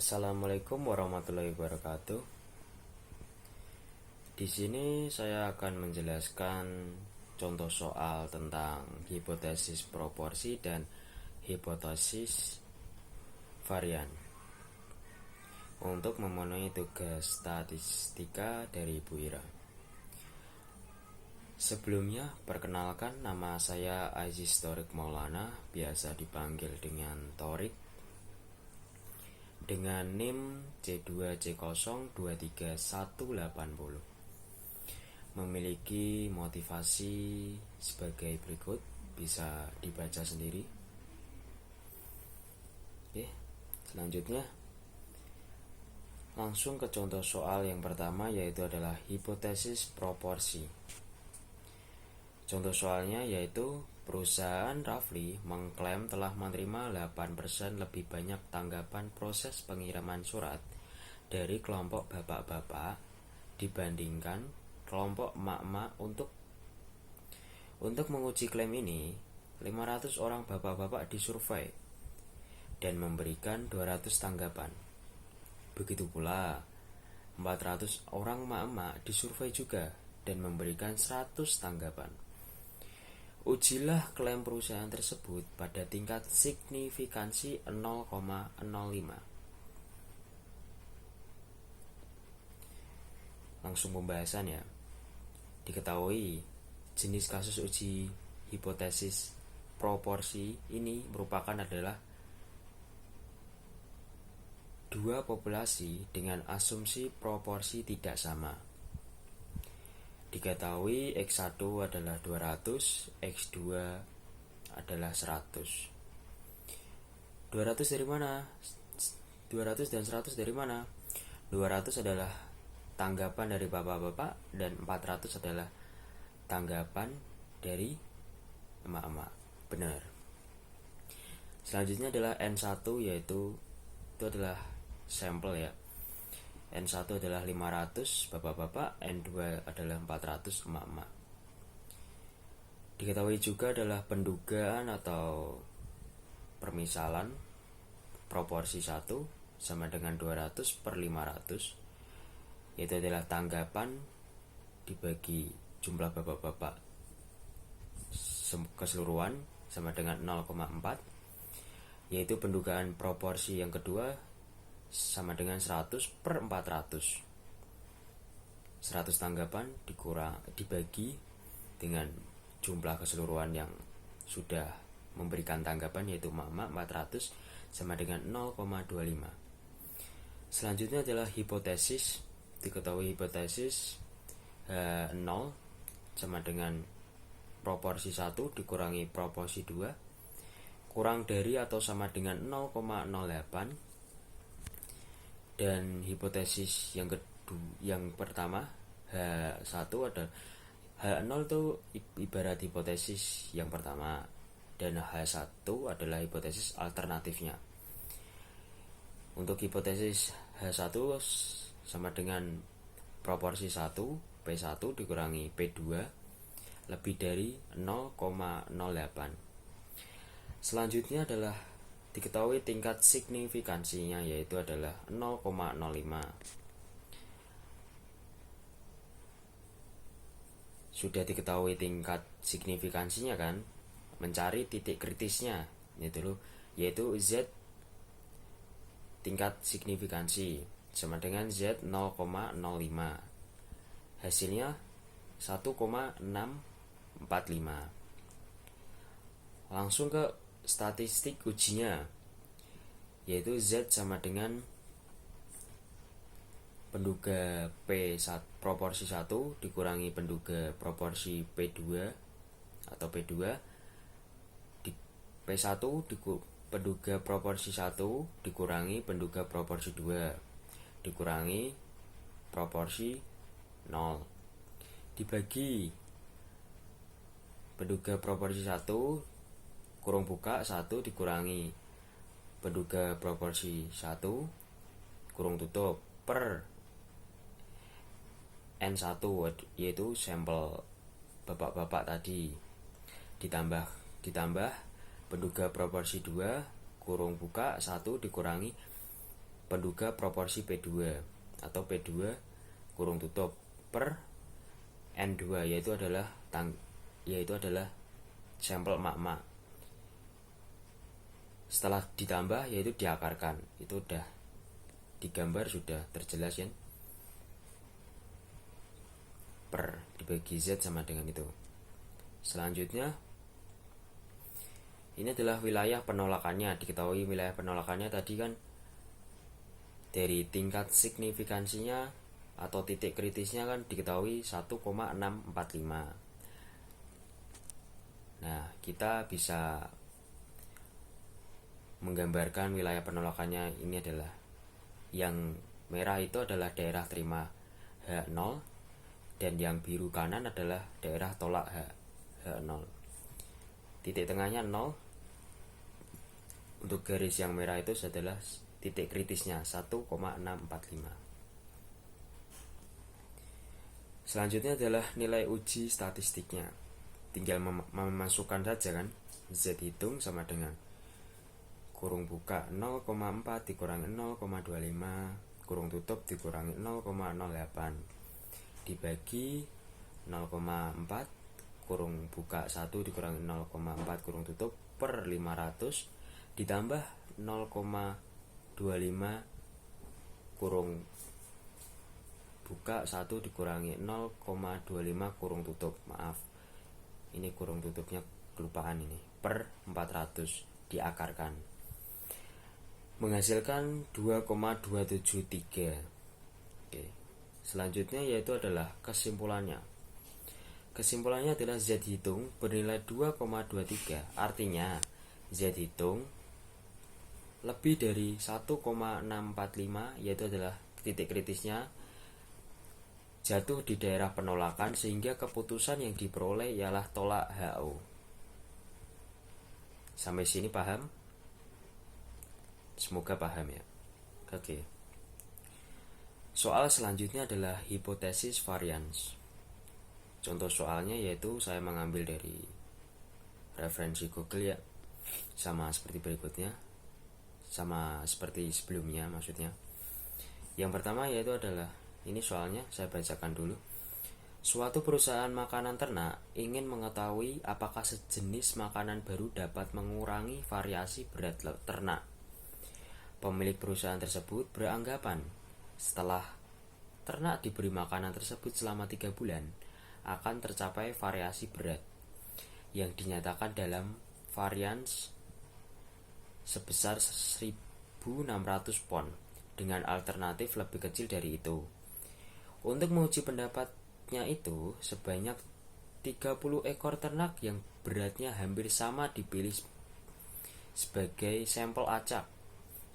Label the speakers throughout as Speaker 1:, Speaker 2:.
Speaker 1: Assalamualaikum warahmatullahi wabarakatuh. Di sini saya akan menjelaskan contoh soal tentang hipotesis proporsi dan hipotesis varian untuk memenuhi tugas statistika dari Ibu Ira. Sebelumnya, perkenalkan, nama saya Aziz Torik Maulana, biasa dipanggil dengan Torik, dengan NIM C2C023180. Memiliki motivasi sebagai berikut, bisa dibaca sendiri. Oke, selanjutnya langsung ke contoh soal yang pertama, yaitu adalah hipotesis proporsi. Contoh soalnya yaitu perusahaan Rafli mengklaim telah menerima 8% lebih banyak tanggapan proses pengiriman surat dari kelompok bapak-bapak dibandingkan kelompok emak-emak. Untuk menguji klaim ini, 500 orang bapak-bapak disurvei dan memberikan 200 tanggapan. Begitu pula 400 orang emak-emak disurvei juga dan memberikan 100 tanggapan. Ujilah klaim perusahaan tersebut pada tingkat signifikansi 0,05. Langsung pembahasan ya. Diketahui jenis kasus uji hipotesis proporsi ini merupakan adalah dua populasi dengan asumsi proporsi tidak sama. Diketahui X1 adalah 200, X2 adalah 100. 200 dari mana? 200 dan 100 dari mana? 200 adalah tanggapan dari bapak-bapak dan 400 adalah tanggapan dari emak-emak. Benar. Selanjutnya adalah N1, yaitu itu adalah sampel ya. N1 adalah 500 bapak-bapak, N2 adalah 400 emak-emak. Diketahui juga adalah pendugaan atau permisalan proporsi 1 sama dengan 200/500, yaitu adalah tanggapan dibagi jumlah bapak-bapak keseluruhan sama dengan 0,4, yaitu pendugaan proporsi yang kedua sama dengan 100/400. 100 tanggapan dibagi dengan jumlah keseluruhan yang sudah memberikan tanggapan, yaitu emak-emak 400 sama dengan 0,25. Selanjutnya adalah hipotesis. Diketahui hipotesis 0 sama dengan proporsi 1 dikurangi proporsi 2 kurang dari atau sama dengan 0,08. Dan hipotesis yang pertama H1 adalah H0 itu ibarat hipotesis yang pertama, dan H1 adalah hipotesis alternatifnya. Untuk hipotesis H1 sama dengan proporsi 1 P1 dikurangi P2 lebih dari 0,08. Selanjutnya adalah diketahui tingkat signifikansinya, yaitu adalah 0,05. Sudah diketahui tingkat signifikansinya kan? Mencari titik kritisnya, yaitu Z tingkat signifikansi sama dengan Z 0,05. Hasilnya 1,645. Langsung ke statistik ujinya, yaitu Z sama dengan penduga P1 proporsi 1 dikurangi penduga proporsi P2 atau P2 di P1 penduga proporsi 1 dikurangi penduga proporsi 2 dikurangi proporsi 0 dibagi penduga proporsi 1 kurung buka 1 dikurangi penduga proporsi 1 kurung tutup per N1, yaitu sampel bapak-bapak tadi, ditambah penduga proporsi 2 kurung buka 1 dikurangi penduga proporsi P2 atau P2 kurung tutup per N2 yaitu adalah sampel emak-emak. Setelah ditambah yaitu diakarkan. Itu udah digambar, sudah terjelas ya. Per dibagi Z sama dengan itu. Selanjutnya ini adalah wilayah penolakannya. Diketahui wilayah penolakannya tadi kan dari tingkat signifikansinya atau titik kritisnya kan diketahui 1,645. Nah, kita bisa menggambarkan wilayah penolakannya. Ini adalah yang merah itu adalah daerah terima H0 dan yang biru kanan adalah daerah tolak H0. Titik tengahnya 0. Untuk garis yang merah itu adalah titik kritisnya 1,645. Selanjutnya adalah nilai uji statistiknya. Tinggal memasukkan saja kan. Z hitung sama dengan kurung buka 0,4 dikurangi 0,25 kurung tutup dikurangi 0,08 dibagi 0,4 kurung buka 1 dikurangi 0,4 kurung tutup per 500 ditambah 0,25 kurung buka 1 dikurangi 0,25 kurung tutup. Maaf, ini kurung tutupnya kelupaan ini. Per 400 diakarkan menghasilkan 2,273. Oke. Selanjutnya yaitu adalah kesimpulannya. Kesimpulannya adalah Z hitung bernilai 2,23. Artinya Z hitung lebih dari 1,645 yaitu adalah titik kritisnya jatuh di daerah penolakan sehingga keputusan yang diperoleh ialah tolak HO. Sampai sini paham? Semoga paham ya. Oke. Soal selanjutnya adalah hipotesis varians. Contoh soalnya yaitu saya mengambil dari referensi Google ya. Sama seperti berikutnya. Sama seperti sebelumnya maksudnya. Yang pertama yaitu adalah, ini soalnya saya bacakan dulu. Suatu perusahaan makanan ternak ingin mengetahui apakah sejenis makanan baru dapat mengurangi variasi berat ternak. Pemilik perusahaan tersebut beranggapan setelah ternak diberi makanan tersebut selama 3 bulan akan tercapai variasi berat yang dinyatakan dalam varians sebesar 1.600 pon dengan alternatif lebih kecil dari itu. Untuk menguji pendapatnya itu, sebanyak 30 ekor ternak yang beratnya hampir sama dipilih sebagai sampel acak.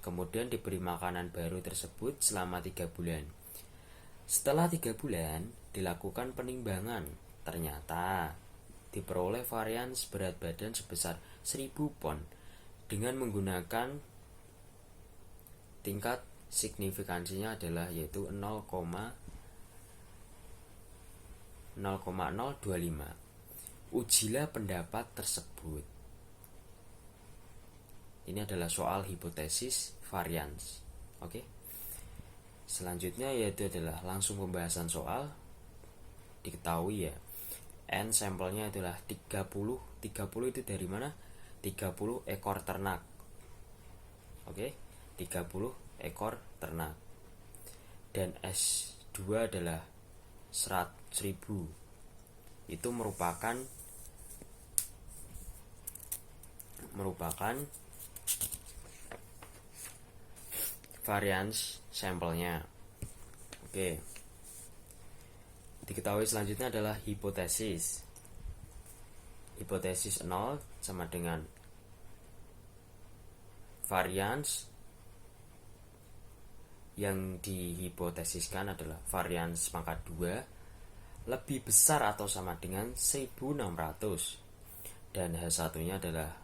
Speaker 1: Kemudian diberi makanan baru tersebut selama 3 bulan. Setelah 3 bulan dilakukan penimbangan. Ternyata diperoleh varians berat badan sebesar 1000 pon dengan menggunakan tingkat signifikansinya adalah yaitu 0,025. Ujilah pendapat tersebut. Ini adalah soal hipotesis varians. Oke. Selanjutnya yaitu adalah langsung pembahasan soal. Diketahui ya, N sampelnya adalah 30. 30 itu dari mana? 30 ekor ternak. Oke, 30 ekor ternak. Dan S2 adalah 100.000. Itu merupakan varians sampelnya. Oke. Diketahui selanjutnya adalah hipotesis. Hipotesis 0 sama dengan varians yang dihipotesiskan adalah varians pangkat 2 lebih besar atau sama dengan 1600. Dan H1-nya adalah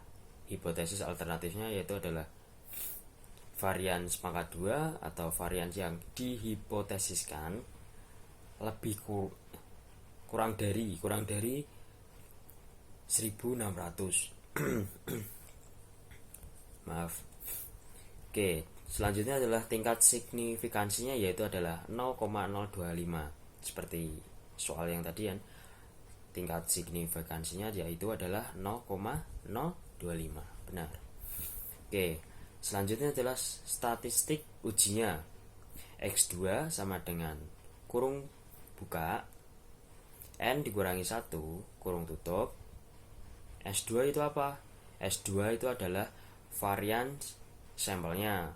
Speaker 1: hipotesis alternatifnya yaitu adalah varians pangkat 2 atau varians yang dihipotesiskan lebih kurang dari 1600. Maaf. Oke, Selanjutnya adalah tingkat signifikansinya, yaitu adalah 0,025. Seperti soal yang tadi kan, tingkat signifikansinya yaitu adalah 0,025. Benar. Oke, selanjutnya adalah statistik ujinya. X2 sama dengan kurung buka N dikurangi 1 kurung tutup. S2 itu apa? S2 itu adalah varian sampelnya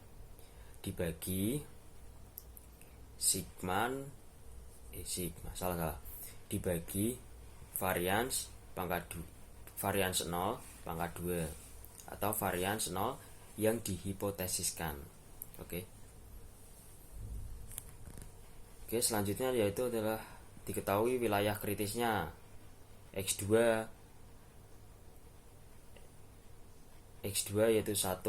Speaker 1: dibagi dibagi varians 0 pangkat 2 atau varians 0 yang dihipotesiskan. Oke, selanjutnya yaitu adalah diketahui wilayah kritisnya. X2 yaitu 1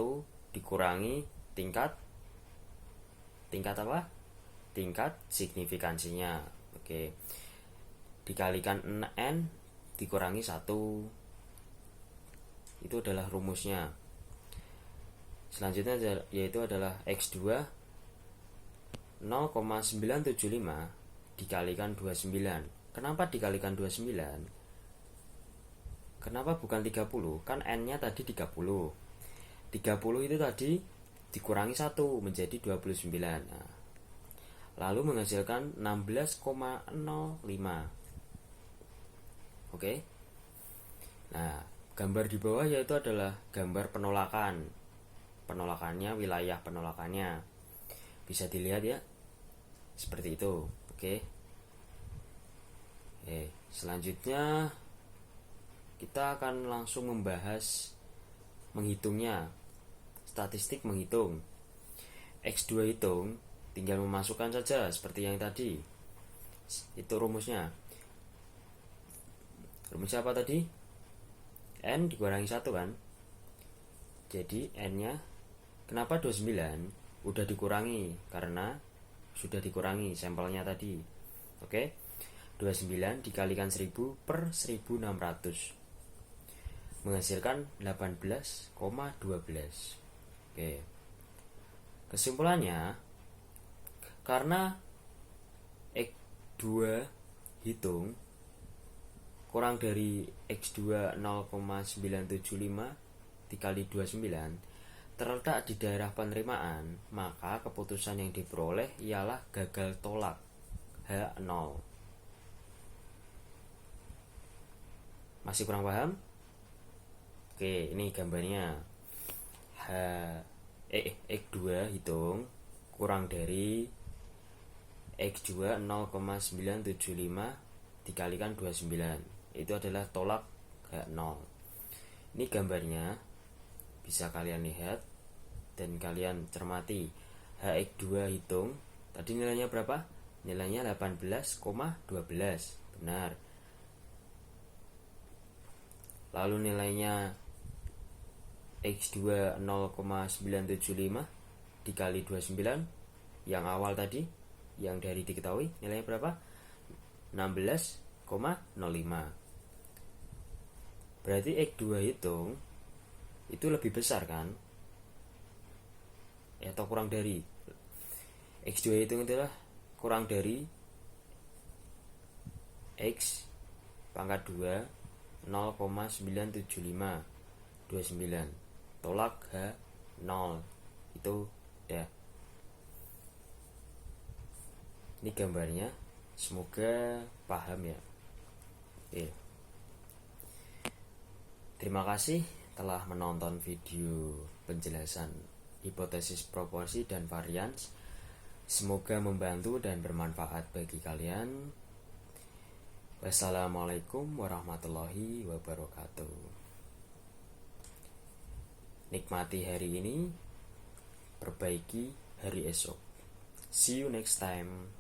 Speaker 1: dikurangi tingkat apa? Tingkat signifikansinya. Oke. Dikalikan N dikurangi 1. Itu adalah rumusnya. Selanjutnya yaitu adalah X2 0,975 dikalikan 29. Kenapa dikalikan 29? Kenapa bukan 30? Kan N-nya tadi 30. 30 itu tadi dikurangi 1 menjadi 29. Nah, lalu menghasilkan 16,05. Oke. Nah, gambar di bawah yaitu adalah gambar penolakan. Penolakannya, wilayah penolakannya. Bisa dilihat ya. Seperti itu. Oke. Selanjutnya kita akan langsung membahas menghitungnya. Statistik menghitung. X2 hitung, tinggal memasukkan saja seperti yang tadi. Itu rumusnya. Rumusnya apa tadi? N dikurangi 1 kan? Jadi N-nya kenapa 29? Udah dikurangi karena sudah dikurangi sampelnya tadi. Oke. 29 dikalikan 1000 per 1600 menghasilkan 18,12. Oke. Kesimpulannya, karena X2 hitung kurang dari X2 0,975 dikali 29 terletak di daerah penerimaan, maka keputusan yang diperoleh ialah gagal tolak H0. Masih kurang paham? Oke, ini gambarnya. X2 hitung kurang dari X2 0,975 dikalikan 29. Itu adalah tolak H0. Ini gambarnya, bisa kalian lihat dan kalian cermati. X2 hitung tadi nilainya berapa? Nilainya 18,12. Benar. Lalu nilainya X2 0,975 dikali 29 yang awal tadi, yang dari diketahui nilainya berapa? 16,05. Berarti X2 hitung itu lebih besar kan? Atau kurang dari? X2 hitung adalah kurang dari X pangkat 2 0,975 29 tolak H0. Itu ya. Ini gambarnya, semoga paham ya. Oke. Terima kasih telah menonton video penjelasan hipotesis proporsi dan varians. Semoga membantu dan bermanfaat bagi kalian. Wassalamualaikum warahmatullahi wabarakatuh. Nikmati hari ini, perbaiki hari esok. See you next time.